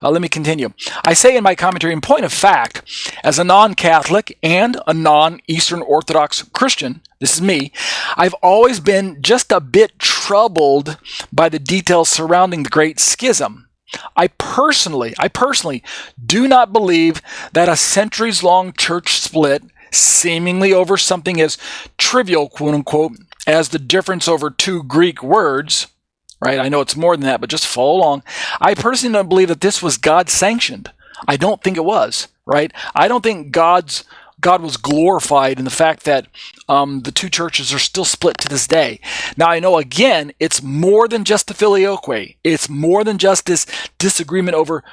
Let me continue. I say in my commentary, in point of fact, as a non-Catholic and a non-Eastern Orthodox Christian, this is me, I've always been just a bit troubled by the details surrounding the Great Schism. I personally do not believe that a centuries-long church split, seemingly over something as trivial, quote-unquote, as the difference over two Greek words, right? I know it's more than that, but just follow along. I personally don't believe that this was God-sanctioned. I don't think it was, right? I don't think God was glorified in the fact that the two churches are still split to this day. Now, I know, again, it's more than just the Filioque. It's more than just this disagreement over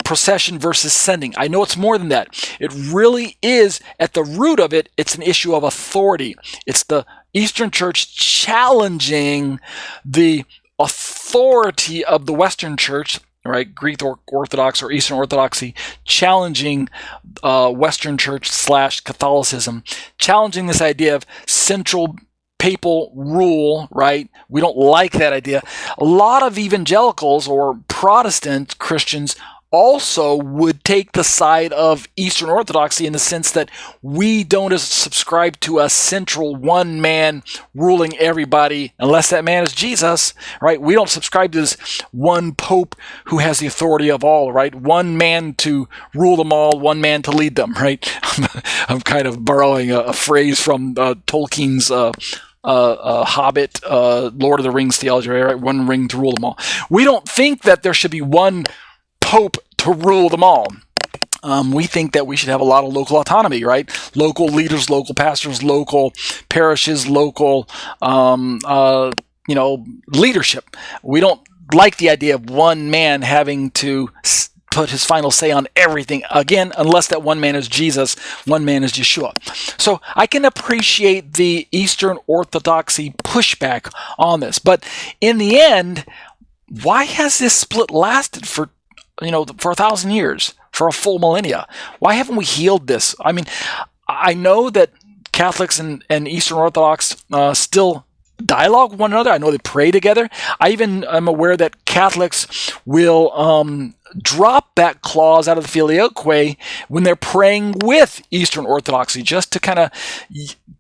procession versus sending. I know it's more than that. It really is, at the root of it, it's an issue of authority. It's the Eastern Church challenging the authority of the Western Church, right? Greek Orthodox or Eastern Orthodoxy, challenging Western Church / Catholicism, challenging this idea of central papal rule, right? We don't like that idea. A lot of evangelicals or Protestant Christians also would take the side of Eastern Orthodoxy in the sense that we don't subscribe to a central one man ruling everybody unless that man is Jesus, right? We don't subscribe to this one pope who has the authority of all, right? One man to rule them all, one man to lead them, right? I'm kind of borrowing a phrase from Tolkien's Hobbit, Lord of the Rings theology, right? One ring to rule them all. We don't think that there should be one pope to rule them all. We think that we should have a lot of local autonomy, right? Local leaders, local pastors, local parishes, local, leadership. We don't like the idea of one man having to put his final say on everything, again, unless that one man is Jesus, one man is Yeshua. So I can appreciate the Eastern Orthodoxy pushback on this. But in the end, why has this split lasted for 1,000 years, for a full millennia? Why haven't we healed this? I mean, I know that Catholics and Eastern Orthodox still dialogue with one another. I know they pray together. I even am aware that Catholics will drop that clause out of the Filioque when they're praying with Eastern Orthodoxy, just to kind of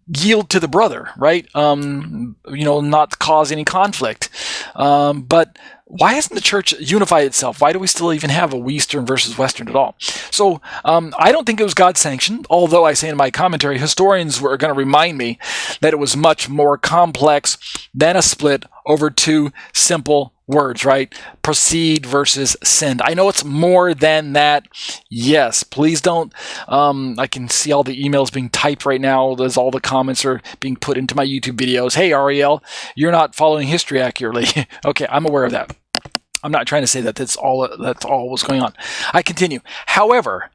yield to the brother, right? Not cause any conflict. But why hasn't the church unified itself? Why do we still even have a Eastern versus Western at all? So I don't think it was God-sanctioned, although I say in my commentary, historians were going to remind me that it was much more complex than a split over two simple words, right? Proceed versus send. I know it's more than that. Yes, please don't. I can see all the emails being typed right now as all the comments are being put into my YouTube videos. Hey, Ariel, you're not following history accurately. Okay, I'm aware of that. I'm not trying to say that that's all what's going on. I continue. However,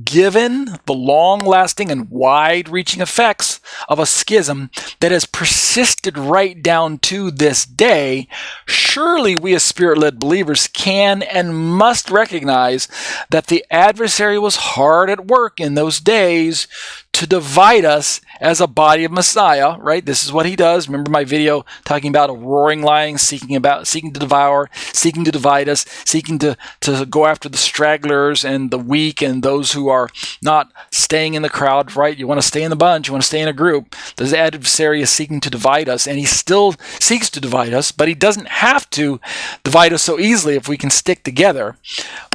given the long-lasting and wide-reaching effects of a schism that has persisted right down to this day, surely we as Spirit-led believers can and must recognize that the adversary was hard at work in those days to divide us as a body of Messiah, right? This is what he does. Remember my video talking about a roaring lion seeking to devour, seeking to divide us, seeking to go after the stragglers and the weak and those who are not staying in the crowd, right? You want to stay in the bunch, you want to stay in a group. The adversary is seeking to divide us, and he still seeks to divide us, but he doesn't have to divide us so easily if we can stick together.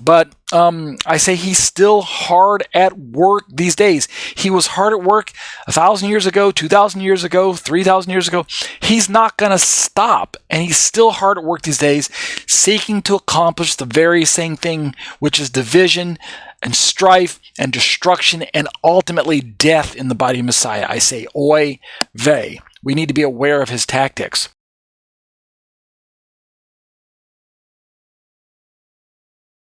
But I say he's still hard at work these days. He was hard at work 1,000 years ago, 2,000 years ago, 3,000 years ago. He's not going to stop, and he's still hard at work these days, seeking to accomplish the very same thing, which is division and strife and destruction and ultimately death in the body of Messiah. I say, oy vey. We need to be aware of his tactics.